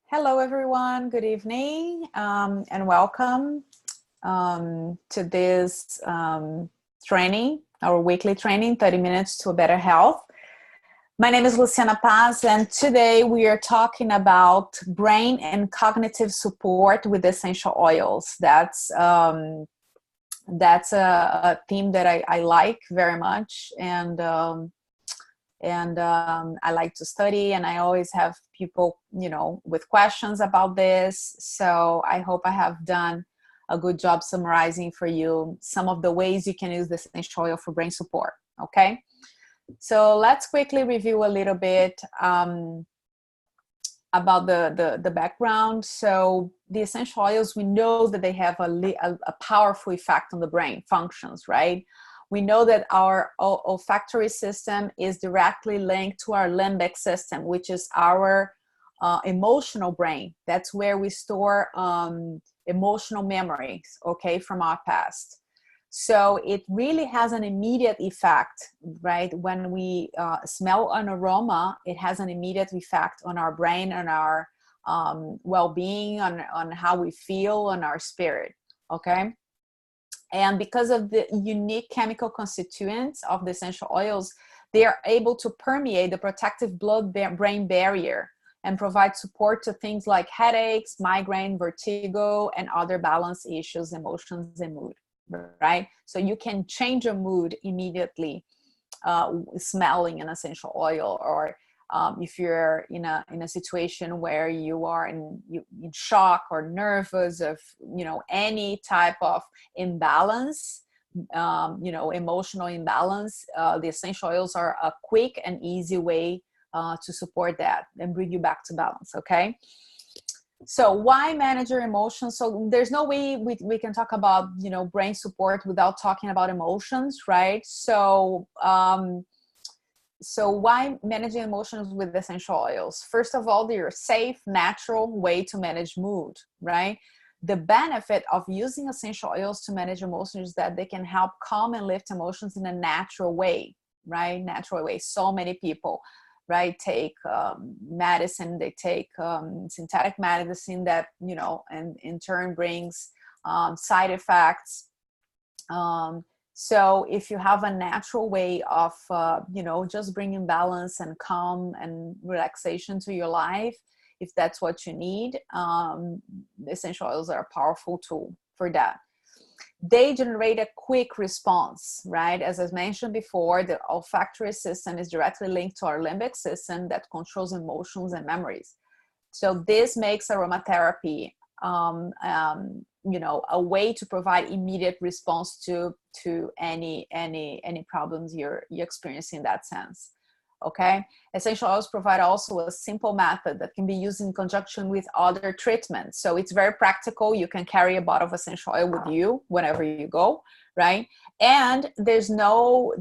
Hello, everyone. Good evening and welcome to this training, our weekly training, 30 Minutes to a Better Health. My name is Luciana Paz, and today we are talking about brain and cognitive support with essential oils. That's a theme that I like very much, and I like to study, and I always have people, with questions about this. So I hope I have done a good job summarizing for you some of the ways you can use the essential oil for brain support. Okay, so let's quickly review a little bit about the background. So the essential oils, we know that they have a powerful effect on the brain functions, right? We know that our olfactory system is directly linked to our limbic system, which is our emotional brain. That's where we store emotional memories, okay, from our past. So it really has an immediate effect, right? When we smell an aroma, it has an immediate effect on our brain, on our well-being, on how we feel, on our spirit, okay? And because of the unique chemical constituents of the essential oils, they are able to permeate the protective blood-brain barrier and provide support to things like headaches, migraine, vertigo, and other balance issues, emotions, and mood, right? So you can change your mood immediately smelling an essential oil, or if you're in a situation where you are in shock or nervous of any type of imbalance, emotional imbalance, the essential oils are a quick and easy way to support that and bring you back to balance. Okay, so why manage your emotions? So there's no way we can talk about brain support without talking about emotions, right? So why managing emotions with essential oils? First of all, they're a safe, natural way to manage mood, right? The benefit of using essential oils to manage emotions is that they can help calm and lift emotions in a natural way, right? Natural way. So many people, right, take medicine, they take synthetic medicine that, and in turn brings side effects. So if you have a natural way of, just bringing balance and calm and relaxation to your life, if that's what you need, essential oils are a powerful tool for that. They generate a quick response, right? As I mentioned before, the olfactory system is directly linked to our limbic system that controls emotions and memories. So this makes aromatherapy a way to provide immediate response to any problems you're experiencing in that sense. Okay, essential oils provide also a simple method that can be used in conjunction with other treatments. So it's very practical. You can carry a bottle of essential oil with you whenever you go, right? And there's no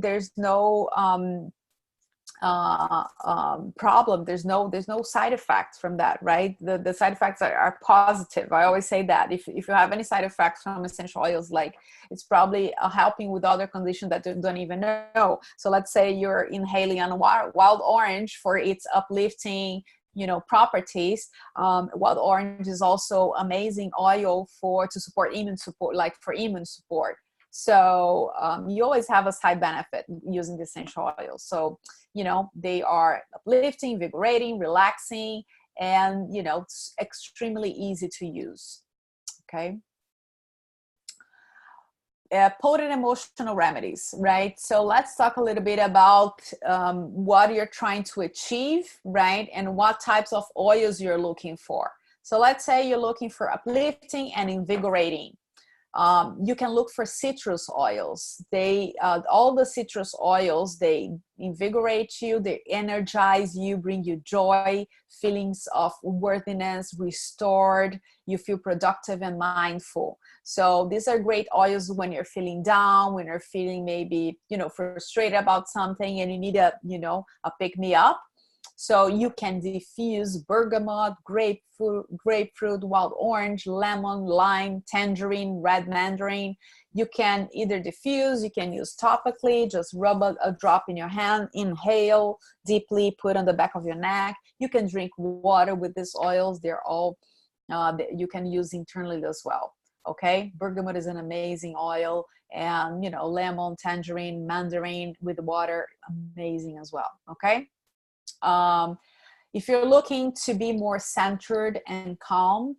problem. There's no side effects from that, right? The side effects are positive. I always say that if you have any side effects from essential oils, like it's probably helping with other conditions that you don't even know. So let's say you're inhaling on wild orange for its uplifting properties. Wild orange is also amazing oil to support immune support, like for immune support. So you always have a side benefit using the essential oils. So they are uplifting, invigorating, relaxing, and it's extremely easy to use. Okay. Potent emotional remedies, right? So let's talk a little bit about what you're trying to achieve, right? And what types of oils you're looking for. So let's say you're looking for uplifting and invigorating. You can look for citrus oils. All the citrus oils, they invigorate you, they energize you, bring you joy, feelings of worthiness, restored. You feel productive and mindful. So these are great oils when you're feeling down, when you're feeling maybe, frustrated about something and you need a pick me up. So you can diffuse bergamot, grapefruit, wild orange, lemon, lime, tangerine, red mandarin. You can either diffuse, you can use topically, just rub a drop in your hand, inhale deeply, put on the back of your neck. You can drink water with these oils. They're all, you can use internally as well. Okay, bergamot is an amazing oil, and you know, lemon, tangerine, mandarin with water, amazing as well. Okay, if you're looking to be more centered and calm,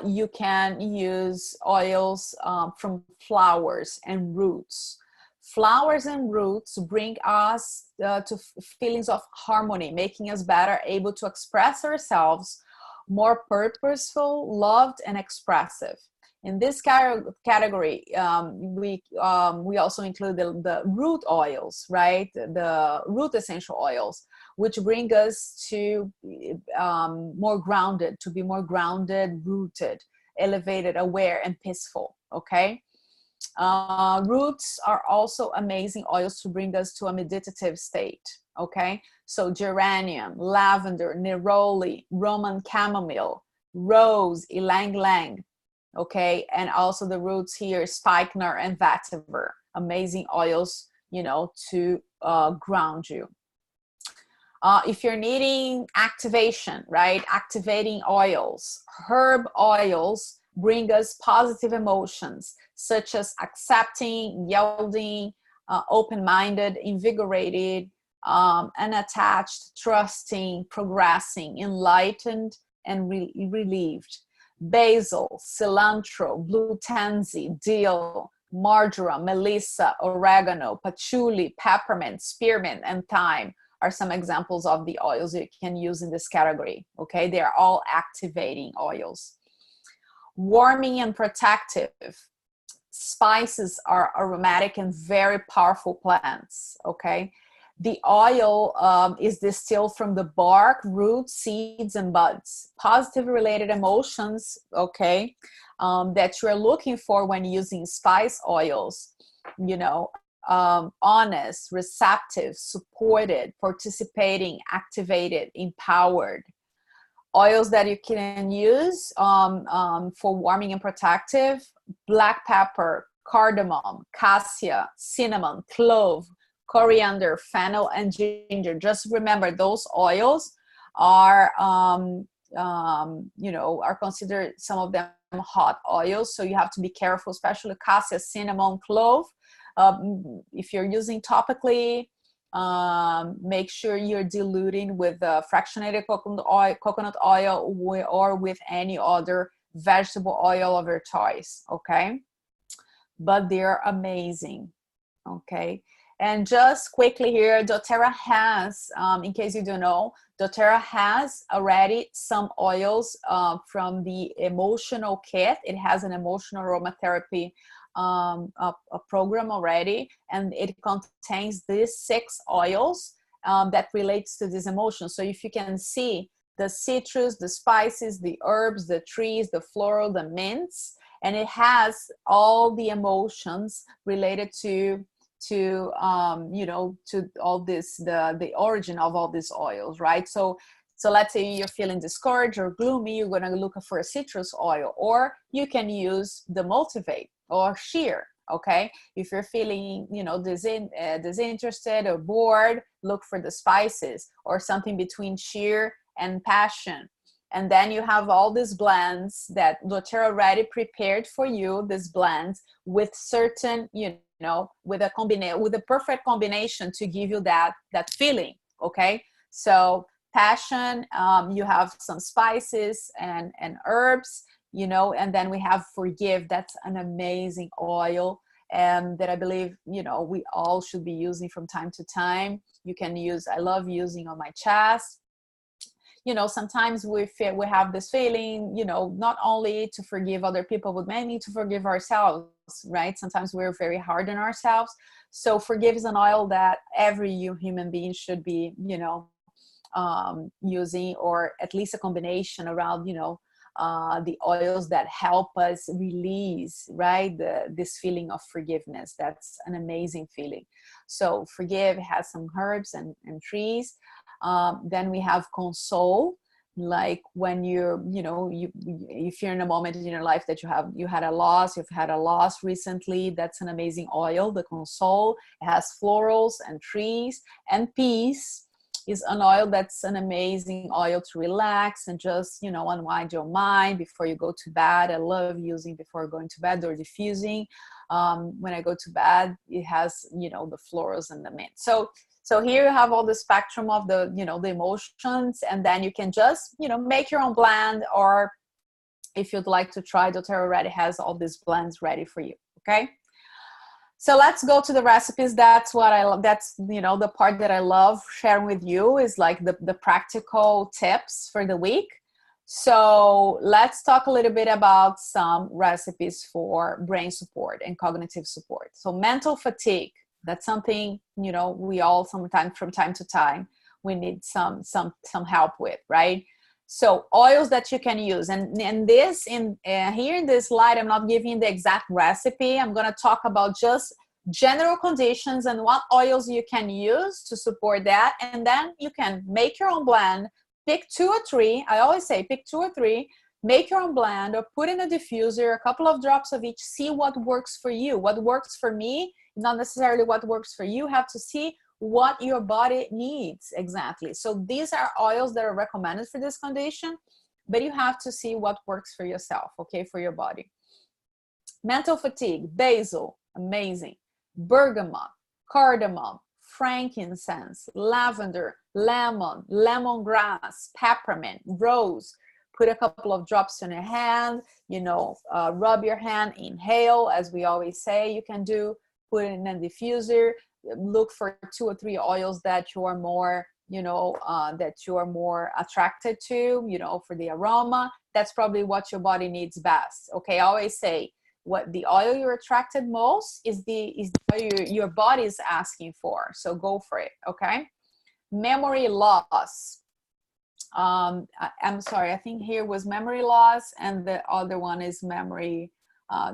you can use oils from flowers and roots. Flowers and roots bring us to feelings of harmony, making us better able to express ourselves, more purposeful, loved, and expressive. In this category, we also include the root oils, right? The root essential oils, which bring us to more grounded, to be more grounded, rooted, elevated, aware, and peaceful, okay? Roots are also amazing oils to bring us to a meditative state, okay? So geranium, lavender, neroli, Roman chamomile, rose, ylang ylang, okay? And also the roots here, spikenard and vetiver, amazing oils, you know, to ground you. If you're needing activation, right? Activating oils, herb oils bring us positive emotions, such as accepting, yielding, open-minded, invigorated, unattached, trusting, progressing, enlightened, and relieved. Basil, cilantro, blue tansy, dill, marjoram, melissa, oregano, patchouli, peppermint, spearmint, and thyme are some examples of the oils you can use in this category, okay? They are all activating oils. Warming and protective. Spices are aromatic and very powerful plants, okay? The oil is distilled from the bark, roots, seeds, and buds. Positive related emotions, okay, that you're looking for when using spice oils, you know, honest, receptive, supported, participating, activated, empowered. Oils that you can use for warming and protective: black pepper, cardamom, cassia, cinnamon, clove, coriander, fennel, and ginger. Just remember, those oils are, you know, are considered, some of them, hot oils. So you have to be careful, especially cassia, cinnamon, clove. If you're using topically, make sure you're diluting with fractionated coconut oil or with any other vegetable oil of your choice, okay? But they're amazing, okay? And just quickly here, doTERRA has, in case you don't know, doTERRA has already some oils from the Emotional Kit. It has an emotional aromatherapy a program already, and it contains these 6 oils that relates to these emotions. So if you can see the citrus, the spices, the herbs, the trees, the floral, the mints, and it has all the emotions related to you know, to all this, the origin of all these oils, right? So let's say you're feeling discouraged or gloomy, you're going to look for a citrus oil, or you can use the Motivate or Sheer, okay? If you're feeling, you know, disinterested or bored, look for the spices, or something between Sheer and Passion. And then you have all these blends that doTERRA already prepared for you, these blends with certain, you know, with a perfect combination to give you that feeling, okay? So Passion, you have some spices and herbs, you know, and then we have Forgive. That's an amazing oil, and that I believe, you know, we all should be using from time to time. You can use, I love using on my chest. You know, sometimes we have this feeling, you know, not only to forgive other people, but mainly to forgive ourselves, right? Sometimes we're very hard on ourselves. So Forgive is an oil that every human being should be, you know, using, or at least a combination around, you know, the oils that help us release, right, this feeling of forgiveness. That's an amazing feeling. So Forgive has some herbs and trees. Then we have console, like when you're, if you're in a moment in your life that you've had a loss recently, that's an amazing oil, the console. It has florals and trees. And peace is an oil that's an amazing oil to relax and just, unwind your mind before you go to bed. I love using before going to bed or diffusing. When I go to bed, it has, the florals and the mint. So here you have all the spectrum of the, the emotions, and then you can just, make your own blend, or if you'd like to try, doTERRA already has all these blends ready for you, okay? So let's go to the recipes. That's what I love. That's, the part that I love sharing with you is like the practical tips for the week. So let's talk a little bit about some recipes for brain support and cognitive support. So mental fatigue. That's something, we all sometimes from time to time, we need some help with, right? So oils that you can use, and here in this slide, I'm not giving the exact recipe. I'm going to talk about just general conditions and what oils you can use to support that. And then you can make your own blend, pick 2 or 3. I always say pick 2 or 3, make your own blend, or put in a diffuser, a couple of drops of each, see what works for you. What works for me, not necessarily what works for you. You have to see what your body needs exactly. So these are oils that are recommended for this condition, but you have to see what works for yourself, okay, for your body. Mental fatigue, basil, amazing. Bergamot, cardamom, frankincense, lavender, lemon, lemongrass, peppermint, rose. Put a couple of drops on your hand, rub your hand, inhale, as we always say you can do. Put it in a diffuser. Look for 2 or 3 oils that you are more, attracted to, for the aroma. That's probably what your body needs best. Okay, I always say what the oil you're attracted most is the oil your body is asking for. So go for it. Okay. Memory loss. I'm sorry, I think here was memory loss, and the other one is memory,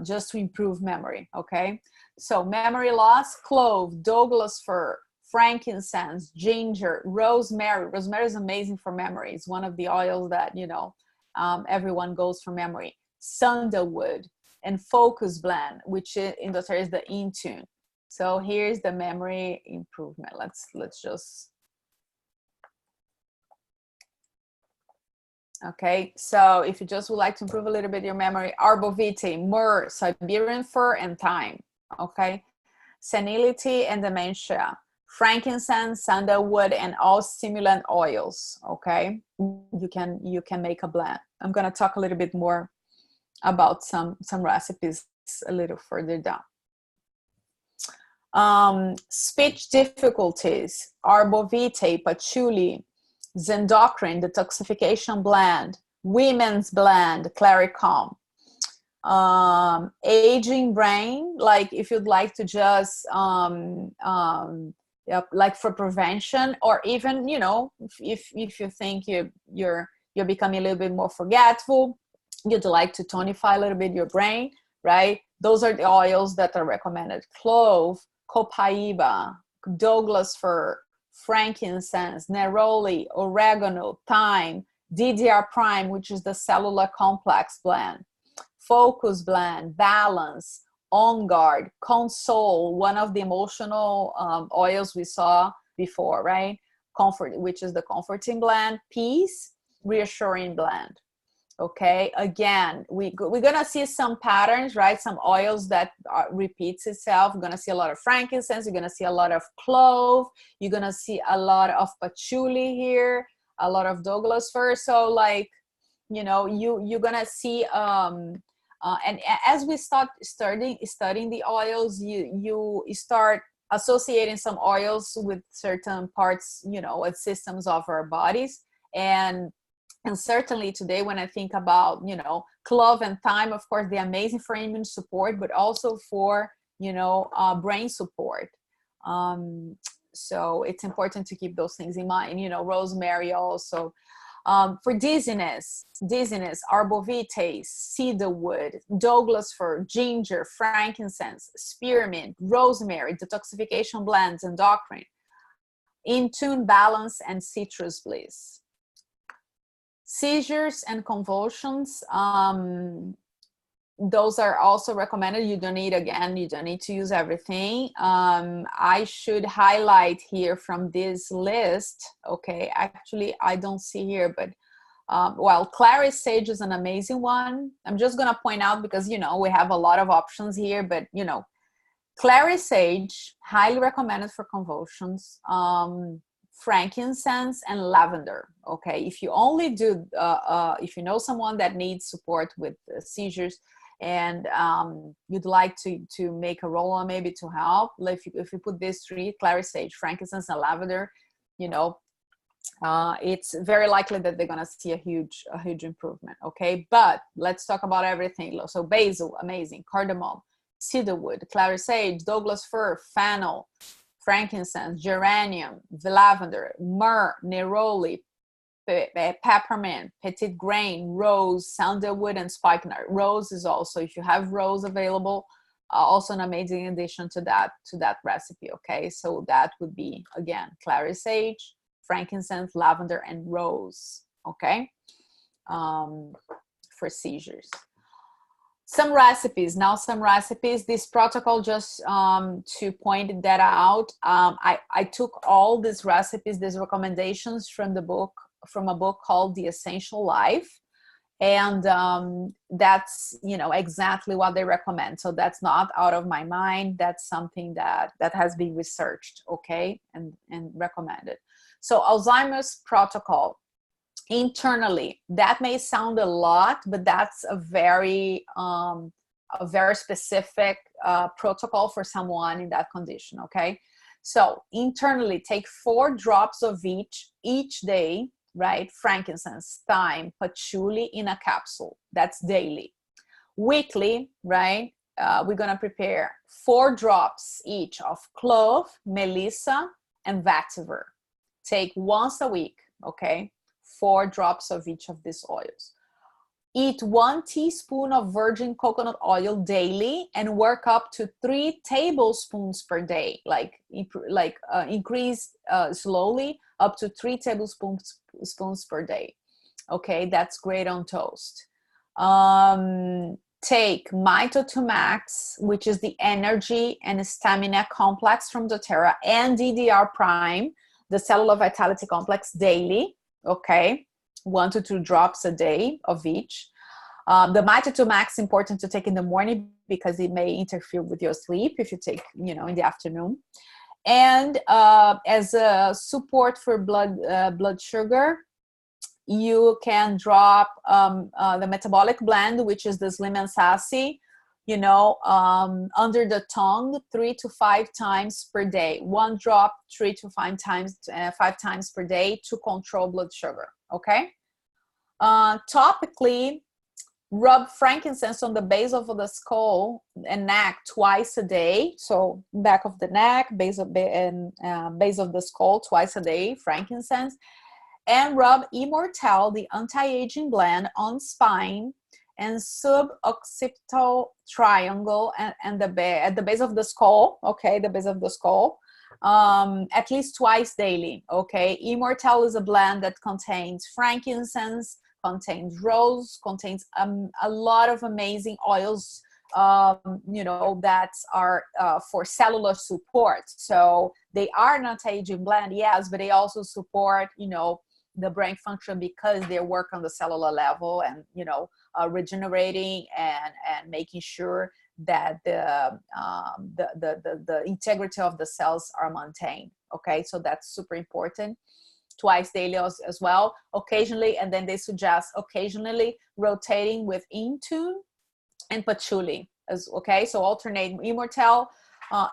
just to improve memory. Okay. So memory loss, clove, Douglas fir, frankincense, ginger, rosemary. Rosemary is amazing for memory. It's one of the oils that, everyone goes for memory. Sandalwood and focus blend, which in doTERRA is the Intune. So here's the memory improvement. Let's just. Okay, so if you just would like to improve a little bit your memory, arbovitae, myrrh, Siberian fir, and thyme. Okay, senility and dementia, frankincense, sandalwood, and all stimulant oils. Okay, you can make a blend. I'm gonna talk a little bit more about some recipes a little further down. Speech difficulties, arbovitae, patchouli, Zendocrine, detoxification blend, women's blend, Claricom. Aging brain, like if you'd like to just like for prevention, or even if you think you're becoming a little bit more forgetful, you'd like to tonify a little bit your brain, right? Those are the oils that are recommended. Clove, copaiba, Douglas fir, frankincense, neroli, oregano, thyme, DDR prime, which is the cellular complex blend, focus blend, balance, on guard, console, one of the emotional oils we saw before, right? Comfort, which is the comforting blend, peace, reassuring blend. Okay, again, we're gonna see some patterns, right? Some oils that repeats itself. We're gonna see a lot of frankincense. You're gonna see a lot of clove. You're gonna see a lot of patchouli here, a lot of Douglas fir. So like, you're gonna see and as we start studying the oils, you start associating some oils with certain parts, and systems of our bodies. And certainly today, when I think about, clove and thyme, of course, they're amazing for immune support, but also for, brain support. So it's important to keep those things in mind. Rosemary also. For dizziness, arbovitae, cedarwood, Douglas fir, ginger, frankincense, spearmint, rosemary, detoxification blends, endocrine. In Tune, Balance, and Citrus Bliss. Seizures and convulsions, those are also recommended. You don't need, again, you don't need to use everything. I should highlight here from this list, okay, actually I don't see here, but well, Clary Sage is an amazing one. I'm just gonna point out because, you know, we have a lot of options here, but you know, Clary Sage, highly recommended for convulsions. Frankincense and lavender. Okay, if you only do, if you know someone that needs support with seizures, and you'd like to make a roll-on maybe to help, if you put these three, Clary Sage, frankincense, and lavender, you know, it's very likely that they're gonna see a huge improvement. Okay, but let's talk about everything. So basil, amazing. Cardamom, cedarwood, Clary Sage, Douglas fir, fennel, frankincense, geranium, lavender, myrrh, neroli, peppermint, petit grain, rose, sandalwood, and spikenard. Rose is also, if you have rose available, also an amazing addition to that recipe. Okay, so that would be, again, Clary Sage, frankincense, lavender, and rose. Okay, for seizures. Some recipes. Now some recipes. This protocol, just to point that out, I took all these recipes, these recommendations from the book, from a book called The Essential Life, and that's, you know, exactly what they recommend. So that's not out of my mind. That's something that has been researched, okay, and recommended. So Alzheimer's protocol. Internally, that may sound a lot, but that's a very specific protocol for someone in that condition. Okay, so internally, take 4 drops of each day, right? Frankincense, thyme, patchouli in a capsule. That's daily. Weekly, right? We're gonna prepare 4 drops each of clove, melissa, and vetiver. Take once a week. Okay, 4 drops of each of these oils. Eat 1 teaspoon of virgin coconut oil daily and work up to 3 tablespoons per day. Increase slowly up to 3 tablespoons per day. Okay, that's great on toast. Take Mito 2 Max, which is the energy and stamina complex from doTERRA, and DDR Prime, the cellular vitality complex, daily. Okay, 1 to 2 drops a day of each. The Mito 2 Max, important to take in the morning because it may interfere with your sleep if you take, you know, in the afternoon. And as a support for blood sugar, you can drop the metabolic blend, which is the Slim and Sassy, you know, under the tongue 3 to 5 times per day. 1 drop 3 to 5 times per day to control blood sugar. Okay. Topically, rub frankincense on the base of the skull and neck twice a day. So back of the neck, base of the skull twice a day, frankincense. And rub Immortelle, the anti-aging blend, on spine and suboccipital triangle and at the base of the skull. Okay, the base of the skull, at least twice daily. Okay, Immortelle is a blend that contains frankincense, contains rose, contains a lot of amazing oils, you know, that are for cellular support. So they are an anti-aging blend, yes, but they also support, you know, the brain function because they work on the cellular level and, you know, regenerating and making sure that the integrity of the cells are maintained. Okay, so that's super important. Twice daily as well, occasionally, and then they suggest occasionally rotating with In Tune and patchouli. Okay, so alternate Immortelle,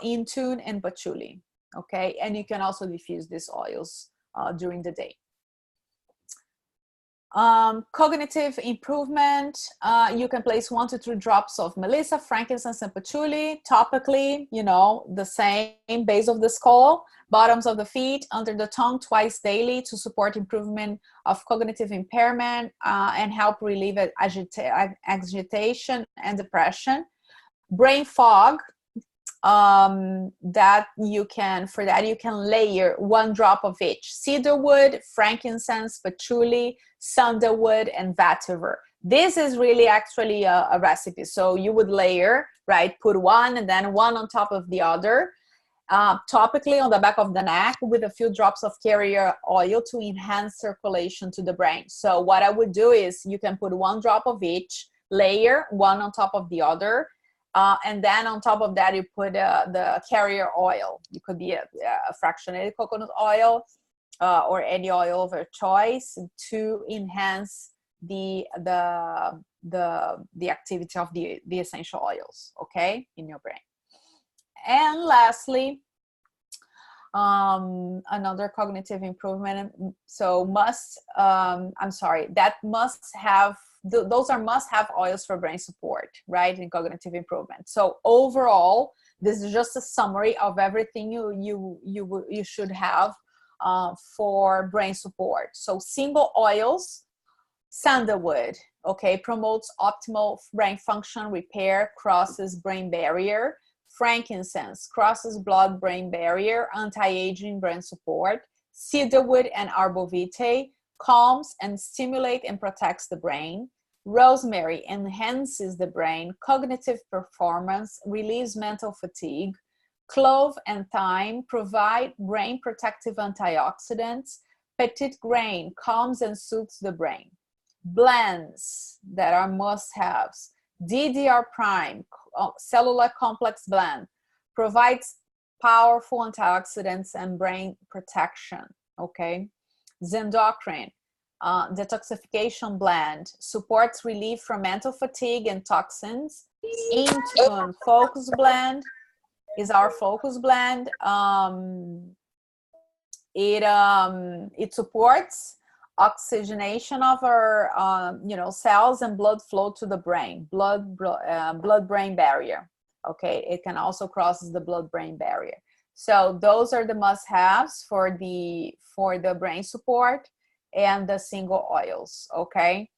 In Tune, and patchouli. Okay, and you can also diffuse these oils during the day. Cognitive improvement, you can place 1 to 3 drops of melissa, frankincense, and patchouli topically, you know, the same, base of the skull, bottoms of the feet, under the tongue twice daily to support improvement of cognitive impairment and help relieve agitation and depression. Brain fog, that you can, for that you can layer 1 drop of each: cedarwood, frankincense, patchouli, sandalwood, and vetiver. This is really actually a recipe. So you would layer, right, put one and then one on top of the other, topically on the back of the neck with a few drops of carrier oil to enhance circulation to the brain. So what I would do is you can put 1 drop of each, layer one on top of the other, and then on top of that you put the carrier oil. It could be a fractionated coconut oil or any oil of your choice to enhance the activity of the essential oils, okay, in your brain. And lastly, another cognitive improvement. So that must have, those are must-have oils for brain support, right, in cognitive improvement. So overall, this is just a summary of everything you should have for brain support. So single oils: sandalwood, okay, promotes optimal brain function, repair, crosses brain barrier. Frankincense crosses blood-brain barrier, anti-aging, brain support. Cedarwood and arborvitae calms and stimulate and protects the brain. Rosemary enhances the brain, cognitive performance, relieves mental fatigue. Clove and thyme provide brain protective antioxidants. Petit grain calms and soothes the brain. Blends that are must-haves: DDR prime, cellular complex blend, provides powerful antioxidants and brain protection, okay? Zendocrine, detoxification blend, supports relief from mental fatigue and toxins. Intune focus blend is our focus blend. It supports oxygenation of our cells and blood flow to the brain, blood-brain barrier, okay? It can also cross the blood-brain barrier. So those are the must-haves for the brain support and the single oils, okay?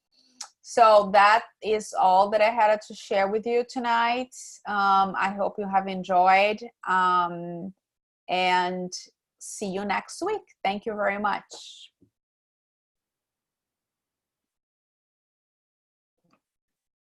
So that is all that I had to share with you tonight. I hope you have enjoyed, and see you next week. Thank you very much.